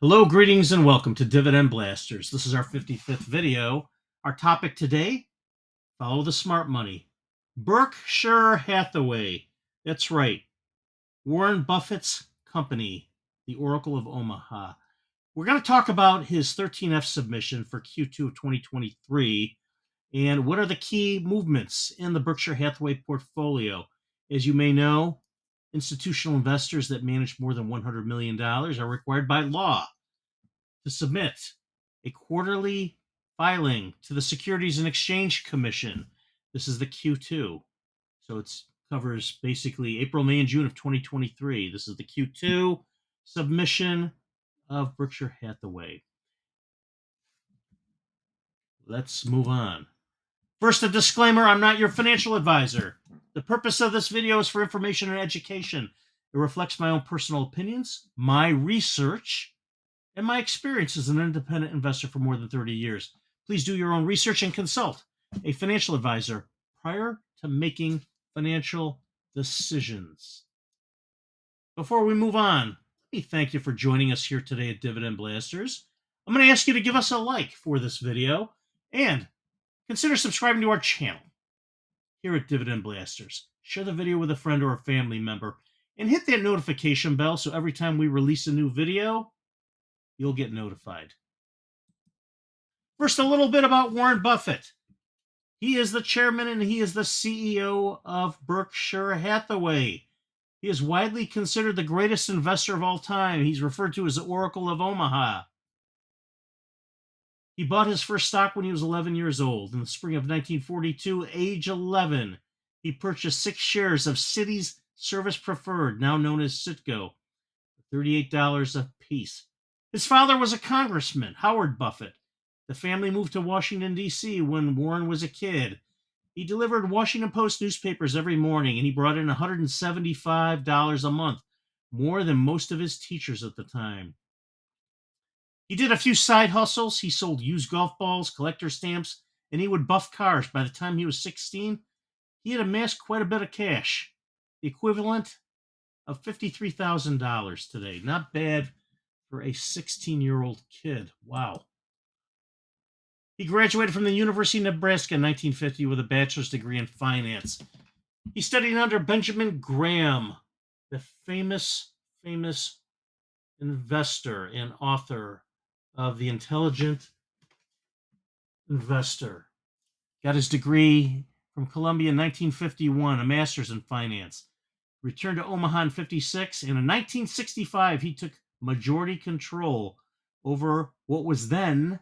Hello, greetings, and welcome to Dividend Blasters. This is our 55th video. Our topic today, follow the smart money. Berkshire Hathaway. That's right. Warren Buffett's company, the Oracle of Omaha. We're going to talk about his 13F submission for Q2 of 2023 and what are the key movements in the Berkshire Hathaway portfolio. As you may know, institutional investors that manage more than $100 million are required by law to submit a quarterly filing to the Securities and Exchange Commission. This is the Q2. So it covers basically April, May, and June of 2023. This is the Q2 submission of Berkshire Hathaway. Let's move on. First, a disclaimer, I'm not your financial advisor. The purpose of this video is for information and education. It reflects my own personal opinions, my research, and my experience as an independent investor for more than 30 years. Please do your own research and consult a financial advisor prior to making financial decisions. Before we move on, let me thank you for joining us here today at Dividend Blasters. I'm going to ask you to give us a like for this video and consider subscribing to our channel here at Dividend Blasters. Share the video with a friend or a family member and hit that notification bell so every time we release a new video, you'll get notified. First, a little bit about Warren Buffett. He is the chairman and he is the CEO of Berkshire Hathaway. He is widely considered the greatest investor of all time. He's referred to as the Oracle of Omaha. He bought his first stock when he was 11 years old. In the spring of 1942, age 11, he purchased 6 shares of Citi's Service Preferred, now known as Citgo, for $38 a piece. His father was a congressman, Howard Buffett. The family moved to Washington, D.C. when Warren was a kid. He delivered Washington Post newspapers every morning, and he brought in $175 a month, more than most of his teachers at the time. He did a few side hustles. He sold used golf balls, collector stamps, and he would buff cars. By the time he was 16, he had amassed quite a bit of cash, the equivalent of $53,000 today. Not bad for a 16-year-old kid. Wow. He graduated from the University of Nebraska in 1950 with a bachelor's degree in finance. He studied under Benjamin Graham, the famous investor and author of The Intelligent Investor. Got his degree from Columbia in 1951, a master's in finance. Returned to Omaha in 56, and in 1965 he took majority control over what was then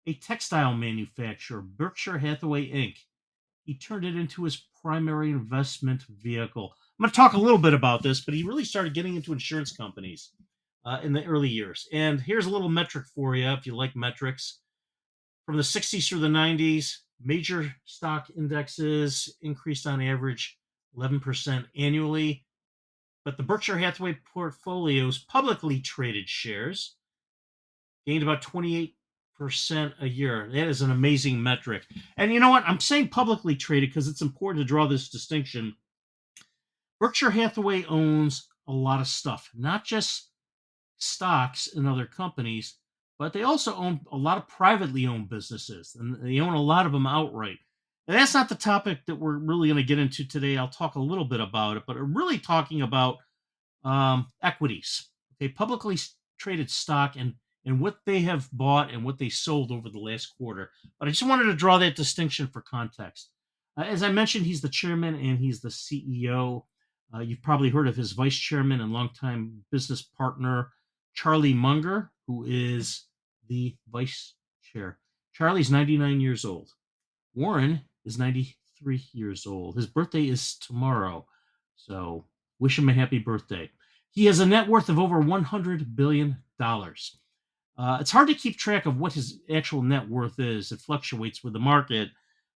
a textile manufacturer, Berkshire Hathaway Inc. He turned it into his primary investment vehicle. I'm going to talk a little bit about this, but he really started getting into insurance companies in the early years. And here's a little metric for you if you like metrics. From the 60s through the 90s, major stock indexes increased on average 11% annually. But the Berkshire Hathaway portfolio's publicly traded shares gained about 28% a year. That is an amazing metric. And you know what? I'm saying publicly traded because it's important to draw this distinction. Berkshire Hathaway owns a lot of stuff, not just stocks in other companies, but they also own a lot of privately owned businesses, and they own a lot of them outright. And that's not the topic that we're really going to get into today. I'll talk a little bit about it, but I'm really talking about equities, okay, publicly traded stock and what they have bought and what they sold over the last quarter. But I just wanted to draw that distinction for context. As I mentioned, he's the chairman and he's the CEO. You've probably heard of his vice chairman and longtime business partner, Charlie Munger, who is the vice chair. Charlie's 99 years old. Warren is 93 years old. His birthday is tomorrow, so wish him a happy birthday. He has a net worth of over $100 billion. It's hard to keep track of what his actual net worth is. It fluctuates with the market,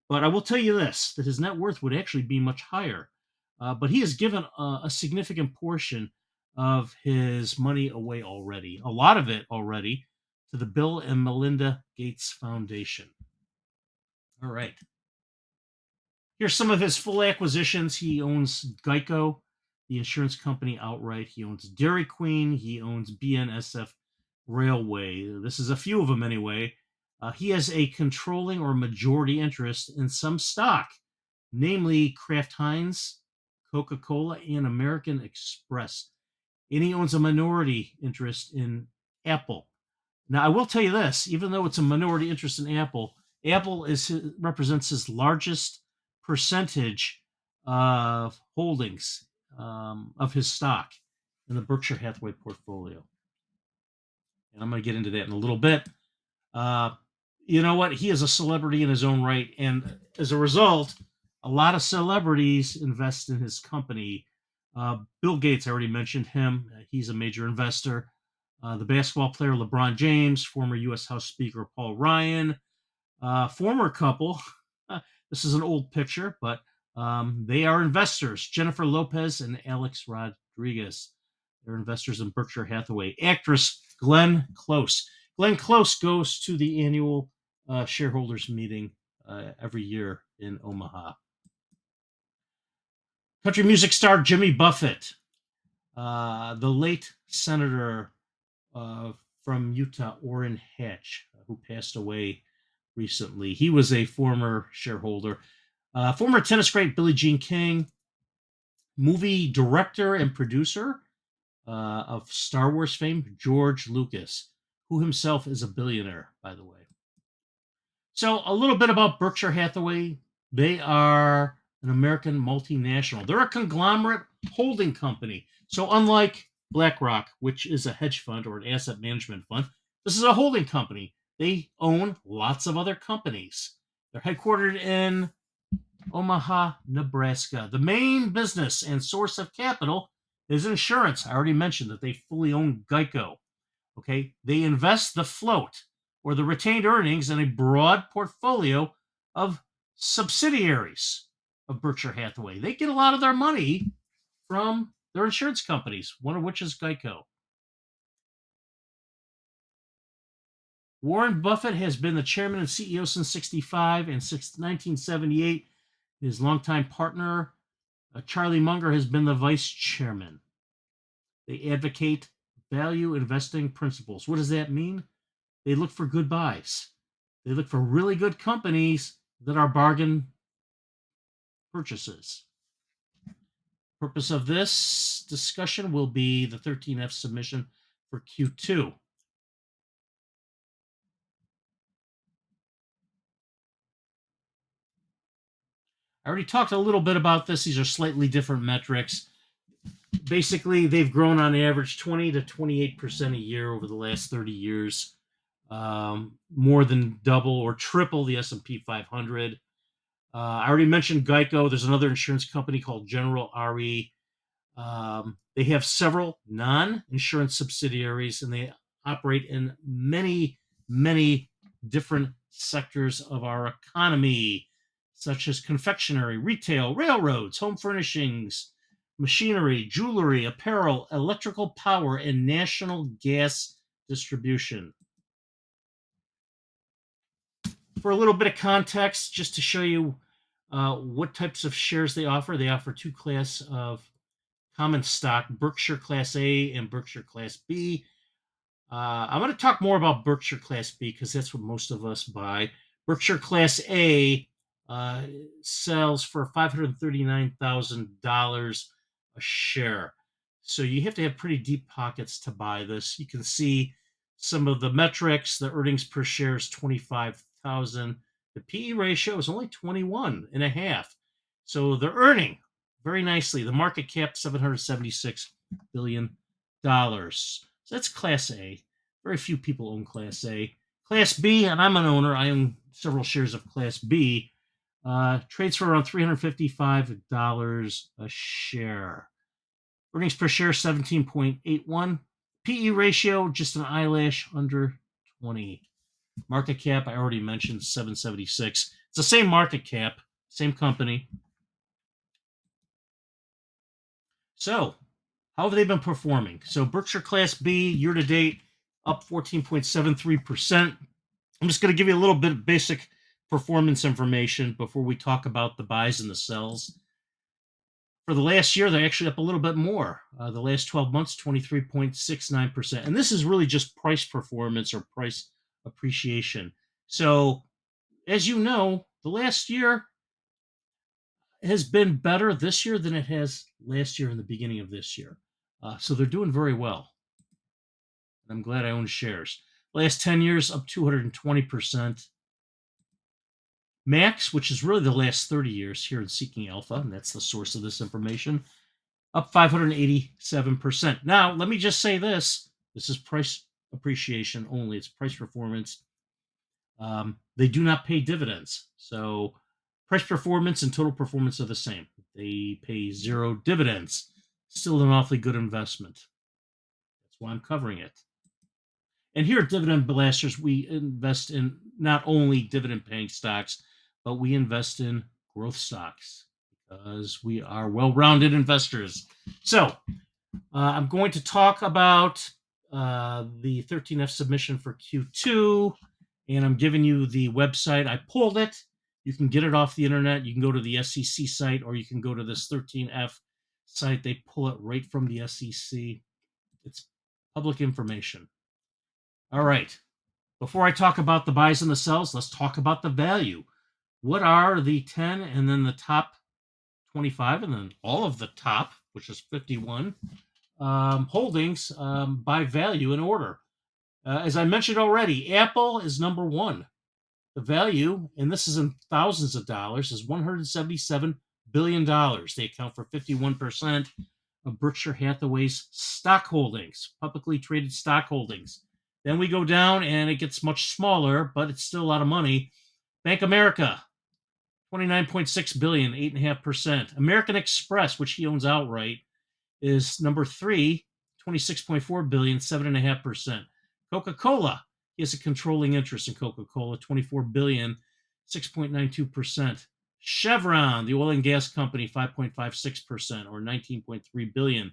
but I will tell you this, that his net worth would actually be much higher. But he has given a significant portion of his money away already, a lot of it already, to the Bill and Melinda Gates Foundation. All right. Here's some of his full acquisitions. He owns Geico, the insurance company, outright. He owns Dairy Queen. He owns BNSF Railway. This is a few of them anyway. He has a controlling or majority interest in some stock, namely Kraft Heinz, Coca Cola, and American Express. And he owns a minority interest in Apple. Now, I will tell you this: even though it's a minority interest in Apple, Apple represents his largest percentage of holdings of his stock in the Berkshire Hathaway portfolio. And I'm going to get into that in a little bit. Uh, you know what? He is a celebrity in his own right. And as a result, a lot of celebrities invest in his company. Bill Gates, I already mentioned him. He's a major investor. The basketball player LeBron James, former U.S. House Speaker Paul Ryan, former couple. This is an old picture, but they are investors. Jennifer Lopez and Alex Rodriguez. They're investors in Berkshire Hathaway. Actress Glenn Close. Glenn Close goes to the annual shareholders meeting every year in Omaha. Country music star Jimmy Buffett, the late Senator from Utah, Orrin Hatch, who passed away recently. He was a former shareholder. Former tennis great Billie Jean King, movie director and producer of Star Wars fame, George Lucas, who himself is a billionaire, by the way. So, a little bit about Berkshire Hathaway. They are an American multinational. They're a conglomerate holding company. So, unlike BlackRock, which is a hedge fund or an asset management fund, this is a holding company. They own lots of other companies. They're headquartered in Omaha, Nebraska. The main business and source of capital is insurance. I already mentioned that they fully own Geico. Okay, they invest the float or the retained earnings in a broad portfolio of subsidiaries of Berkshire Hathaway. They get a lot of their money from their insurance companies, one of which is Geico. Warren Buffett has been the chairman and CEO since 65, and since 1978, his longtime partner, Charlie Munger, has been the vice chairman. They advocate value investing principles. What does that mean? They look for good buys. They look for really good companies that are bargain purchases. Purpose of this discussion will be the 13F submission for Q2. I already talked a little bit about this. These are slightly different metrics. Basically, they've grown on average 20 to 28% a year over the last 30 years, more than double or triple the S&P 500. I already mentioned Geico. There's another insurance company called General RE. They have several non-insurance subsidiaries, and they operate in many, many different sectors of our economy, such as confectionery, retail, railroads, home furnishings, machinery, jewelry, apparel, electrical power, and national gas distribution. For a little bit of context, just to show you what types of shares they offer two classes of common stock, Berkshire Class A and Berkshire Class B. I'm going to talk more about Berkshire Class B because that's what most of us buy. Berkshire Class A sells for $539,000 a share. So you have to have pretty deep pockets to buy this. You can see some of the metrics. The earnings per share is 25,000. The PE ratio is only 21.5. So they're earning very nicely. The market cap $776 billion. So that's Class A. Very few people own Class A. Class B, and I'm an owner. I own several shares of Class B. Trades for around $355 a share. Earnings per share 17.81. PE ratio just an eyelash under 20. Market cap I already mentioned 776. It's the same market cap, same company. So, how have they been performing? So, Berkshire Class B year to date up 14.73%. I'm just going to give you a little bit of basic performance information before we talk about the buys and the sells. For the last year, they're actually up a little bit more. The last 12 months, 23.69%. And this is really just price performance or price appreciation. So, as you know, the last year has been better this year than it has last year and the beginning of this year. So they're doing very well. I'm glad I own shares. Last 10 years, up 220%. Max, which is really the last 30 years here in Seeking Alpha, and that's the source of this information, up 587%. Now, let me just say this. This is price appreciation only. It's price performance. They do not pay dividends. So price performance and total performance are the same. They pay zero dividends. Still an awfully good investment. That's why I'm covering it. And here at Dividend Blasters, we invest in not only dividend paying stocks, but we invest in growth stocks because we are well rounded investors. So I'm going to talk about the 13F submission for Q2, and I'm giving you the website. I pulled it. You can get it off the internet. You can go to the SEC site, or you can go to this 13F site. They pull it right from the SEC. It's public information. All right. Before I talk about the buys and the sells, let's talk about the value. What are the 10 and then the top 25 and then all of the top, which is 51, holdings by value in order? As I mentioned already, Apple is number one. The value, and this is in thousands of dollars, is $177 billion. They account for 51% of Berkshire Hathaway's stock holdings, publicly traded stock holdings. Then we go down and it gets much smaller, but it's still a lot of money. Bank America, 29.6 billion, 8.5%. American Express, which he owns outright, is number 3, 26.4 billion, 7.5%. Coca-Cola, he has a controlling interest in Coca-Cola, 24 billion, 6.92%. Chevron, the oil and gas company, 5.56% or 19.3 billion.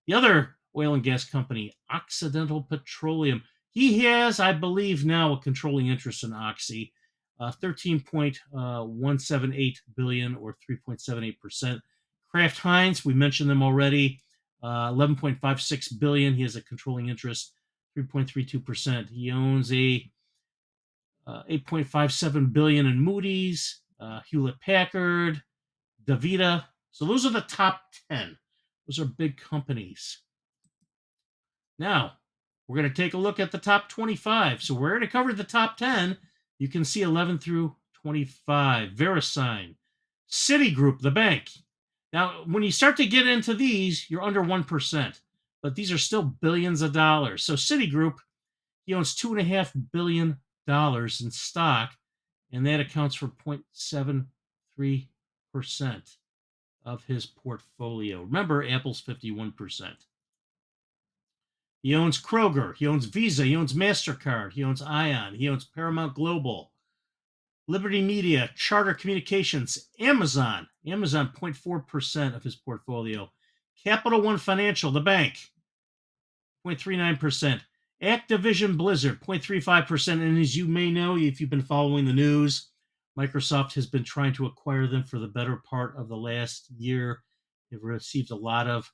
The other oil and gas company, Occidental Petroleum, he has, I believe, now a controlling interest in Oxy, 13.178 billion or 3.78%. Kraft Heinz, we mentioned them already, 11.56 billion. He has a controlling interest, 3.32%. He owns a 8.57 billion in Moody's, Hewlett Packard, Davita. So those are the top 10. Those are big companies. Now, we're going to take a look at the top 25. So we're going to cover the top 10. You can see 11 through 25. VeriSign, Citigroup, the bank. Now, when you start to get into these, you're under 1%, but these are still billions of dollars. So Citigroup, he owns $2.5 billion in stock, and that accounts for 0.73% of his portfolio. Remember, Apple's 51%. He owns Kroger. He owns Visa. He owns MasterCard. He owns Ion. He owns Paramount Global, Liberty Media, Charter Communications, Amazon. Amazon, 0.4% of his portfolio. Capital One Financial, the bank, 0.39%. Activision Blizzard, 0.35%. And as you may know, if you've been following the news, Microsoft has been trying to acquire them for the better part of the last year. They've received a lot of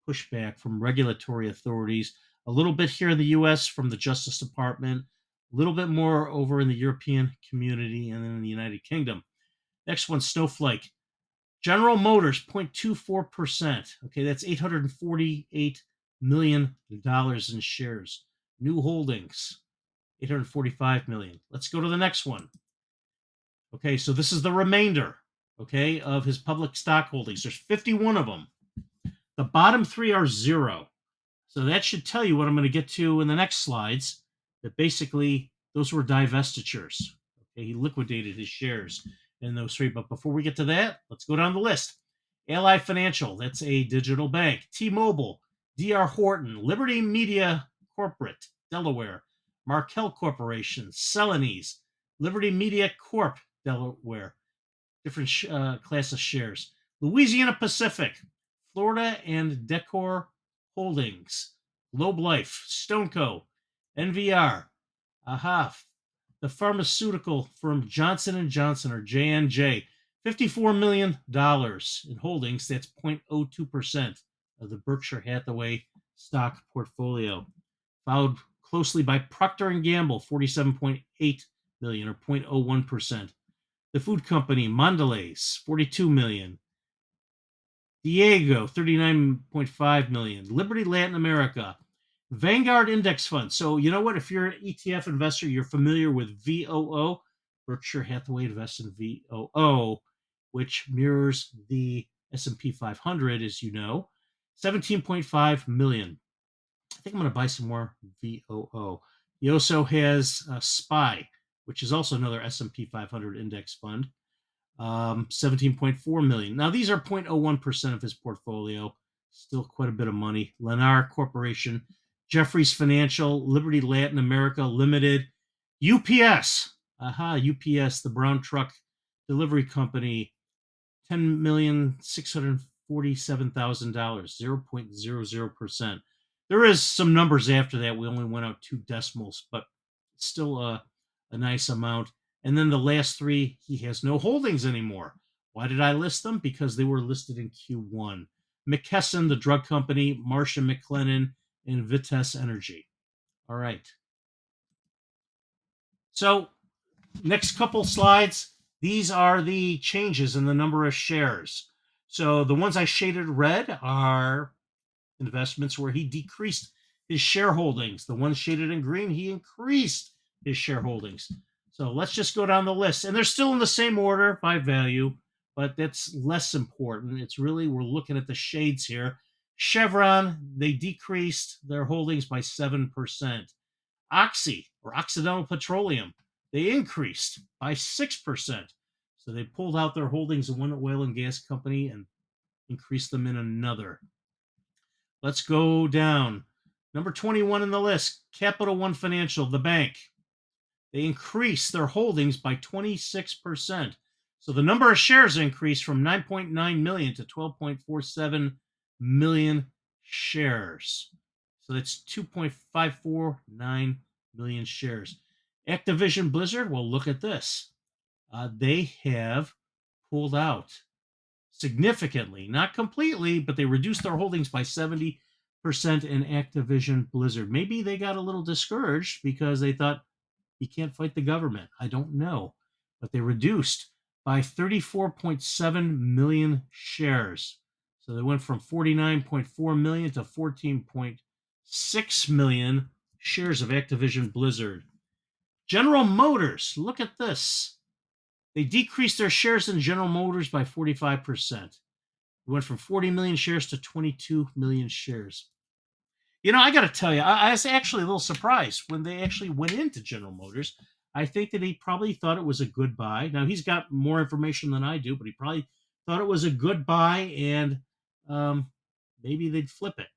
pushback from regulatory authorities, a little bit here in the U.S. from the Justice Department, a little bit more over in the European community, and then in the United Kingdom. Next one, Snowflake. General Motors, 0.24%. Okay, that's $848 million in shares. New holdings, $845 million. Let's go to the next one. Okay, so this is the remainder, okay, of his public stock holdings. There's 51 of them. The bottom 3 are zero. So that should tell you what I'm going to get to in the next slides, that basically those were divestitures. Okay, he liquidated his shares in those 3. But before we get to that, let's go down the list. Ally Financial, that's a digital bank. T-Mobile, D.R. Horton, Liberty Media Corporate, Delaware, Markel Corporation, Celanese, Liberty Media Corp, Delaware, different class of shares. Louisiana Pacific, Florida and Decor Holdings, Globe Life, Stoneco, NVR, the pharmaceutical firm Johnson & Johnson, or J&J, $54 million in holdings. That's 0.02% of the Berkshire Hathaway stock portfolio. Followed closely by Procter & Gamble, 47.8 million or 0.01%. The food company Mondelez, 42 million. Diego, 39.5 million. Liberty Latin America. Vanguard Index Fund. So you know what? If you're an ETF investor, you're familiar with VOO. Berkshire Hathaway invests in VOO, which mirrors the S&P 500, as you know. 17.5 million. I think I'm going to buy some more VOO. He also has SPY, which is also another S&P 500 index fund. 17.4 million. Now these are 0.01% of his portfolio. Still quite a bit of money. Lennar Corporation, Jefferies Financial, Liberty Latin America Limited, UPS. UPS, the brown truck delivery company, $10,647,000, 0.00%. There is some numbers after that. We only went out 2 decimals, but still a nice amount. And then the last 3, he has no holdings anymore. Why did I list them? Because they were listed in Q1. McKesson, the drug company, Marsh & McLennan, and Vitesse Energy. All right. So next couple slides, these are the changes in the number of shares. So the ones I shaded red are investments where he decreased his shareholdings. The ones shaded in green, he increased his shareholdings. So let's just go down the list. And they're still in the same order by value, but that's less important. It's really, we're looking at the shades here. Chevron, they decreased their holdings by 7%. Oxy, or Occidental Petroleum, they increased by 6%. So they pulled out their holdings in one oil and gas company and increased them in another. Let's go down. Number 21 in the list, Capital One Financial, the bank. They increased their holdings by 26%. So the number of shares increased from 9.9 million to 12.47 million shares. So that's 2.549 million shares. Activision Blizzard, well, look at this. They have pulled out significantly, not completely, but they reduced their holdings by 70% in Activision Blizzard. Maybe they got a little discouraged because they thought, you can't fight the government. I don't know. But they reduced by 34.7 million shares. So they went from 49.4 million to 14.6 million shares of Activision Blizzard. General Motors, look at this. They decreased their shares in General Motors by 45%. It went from 40 million shares to 22 million shares. You know, I got to tell you, I was actually a little surprised when they actually went into General Motors. I think that he probably thought it was a good buy. Now, he's got more information than I do, but he probably thought it was a good buy, and maybe they'd flip it.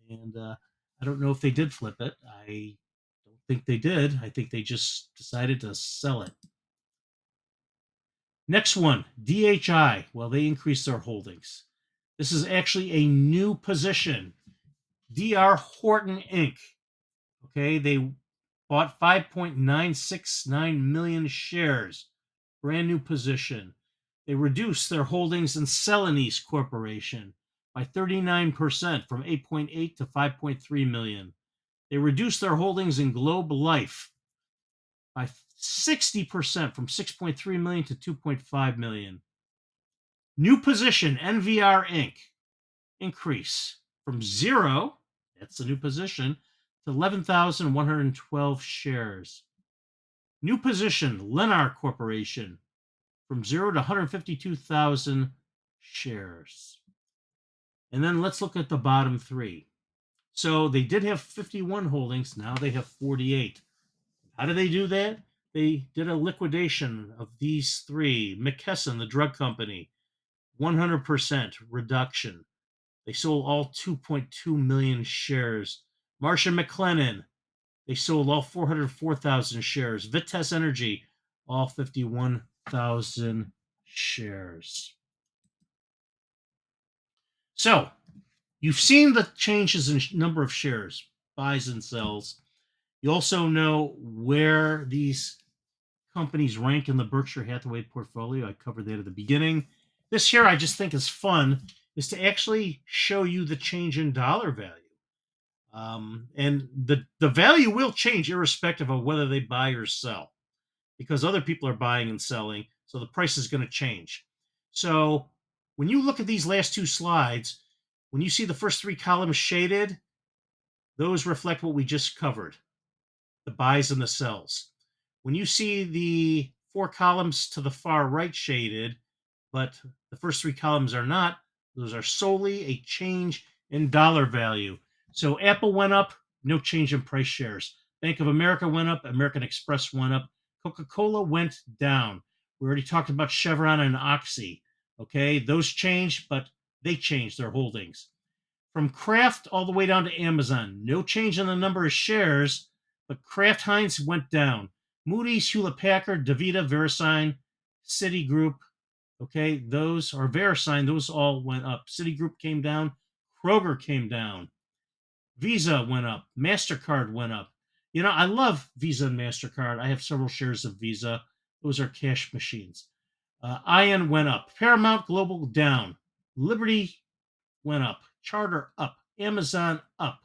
And I don't know if they did flip it. I don't think they did. I think they just decided to sell it. Next one, DHI. Well, they increased their holdings. This is actually a new position. DR Horton Inc. Okay, they bought 5.969 million shares. Brand new position. They reduced their holdings in Celanese Corporation by 39% from 8.8 to 5.3 million. They reduced their holdings in Globe Life by 60% from 6.3 million to 2.5 million. New position, NVR Inc. Increase from 0, that's the new position, to 11,112 shares. New position, Lennar Corporation, from 0 to 152,000 shares. And then let's look at the bottom 3. So they did have 51 holdings. Now they have 48. How did they do that? They did a liquidation of these 3. McKesson, the drug company, 100% reduction. They sold all 2.2 million shares. Marsh & McLennan, they sold all 404,000 shares. Vitesse Energy, all 51,000 shares. So, you've seen the changes in number of shares, buys and sells. You also know where these companies rank in the Berkshire Hathaway portfolio. I covered that at the beginning. This here I just think is fun, is to actually show you the change in dollar value. And the value will change irrespective of whether they buy or sell, because other people are buying and selling. So the price is going to change. So when you look at these last two slides, when you see the first three columns shaded, those reflect what we just covered, the buys and the sells. When you see the four columns to the far right shaded, but the first three columns are not, those are solely a change in dollar value. So Apple went up, no change in price shares. Bank of America went up, American Express went up, Coca-Cola went down. We already talked about Chevron and Oxy. Okay, those changed, but they changed their holdings. From Kraft all the way down to Amazon, no change in the number of shares, but Kraft Heinz went down. Moody's, Hewlett Packard, DaVita, VeriSign, Citigroup, okay, those are VeriSign, those all went up. Citigroup came down, Kroger came down, Visa went up, MasterCard went up. You know, I love Visa and MasterCard. I have several shares of Visa. Those are cash machines. Ion went up, Paramount Global down, Liberty went up, Charter up, Amazon up,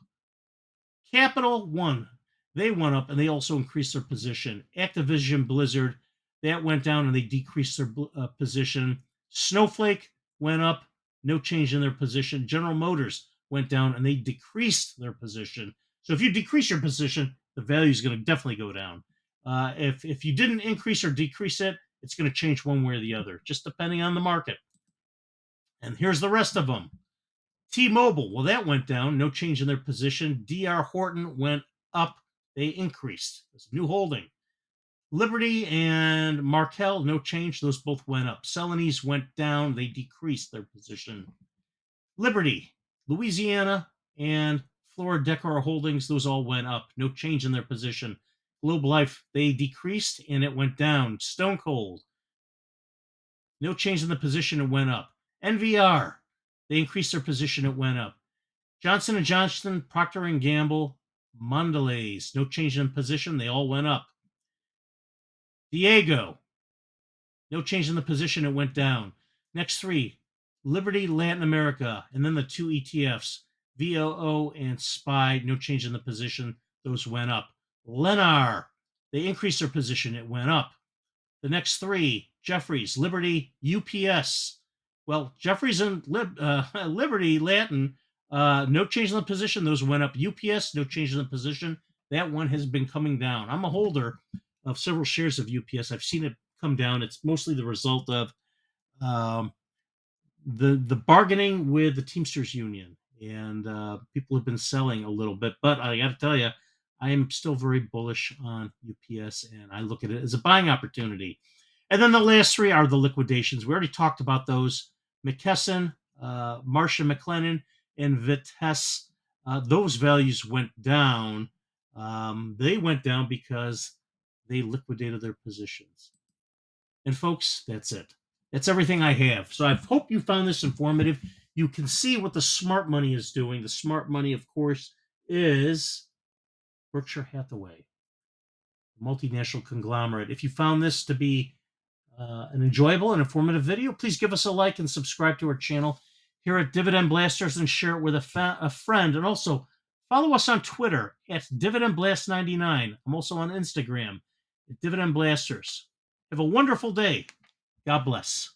Capital One, they went up and they also increased their position. Activision Blizzard, that went down and they decreased their position. Snowflake went up, no change in their position. General Motors went down and they decreased their position. So if you decrease your position, the value is going to definitely go down. If you didn't increase or decrease it, it's going to change one way or the other, just depending on the market. And here's the rest of them. T-Mobile, well, that went down, no change in their position. D.R. Horton went up, they increased. It's a new holding. Liberty and Markel, no change, those both went up. Celanese went down, they decreased their position. Liberty, Louisiana, and Florida Decor Holdings, those all went up, no change in their position. Globe Life, they decreased and it went down. Stone Cold, no change in the position, it went up. NVR, they increased their position, it went up. Johnson & Johnson, Procter & Gamble, Mondelez, no change in position, they all went up. Diego, no change in the position, it went down. Next three, Liberty Latin America, and then the two ETFs, VOO and SPY, no change in the position, those went up. Lennar, they increased their position, it went up. The next three, Jefferies, Liberty, UPS. Well, Jefferies and Liberty Latin, no change in the position, those went up. UPS, no change in the position, that one has been coming down. I'm a holder of several shares of UPS. I've seen it come down. It's mostly the result of the bargaining with the Teamsters Union, and people have been selling a little bit. But I got to tell you, I am still very bullish on UPS, and I look at it as a buying opportunity. And then the last three are the liquidations. We already talked about those. McKesson, Marsh & McLennan, and Vitesse. Those values went down. They went down because they liquidated their positions. And folks, that's it. That's everything I have. So I hope you found this informative. You can see what the smart money is doing. The smart money, of course, is Berkshire Hathaway, multinational conglomerate. If you found this to be an enjoyable and informative video, please give us a like and subscribe to our channel here at Dividend Blasters and share it with a friend. And also follow us on Twitter at DividendBlast99. I'm also on Instagram at Dividend Blasters. Have a wonderful day. God bless.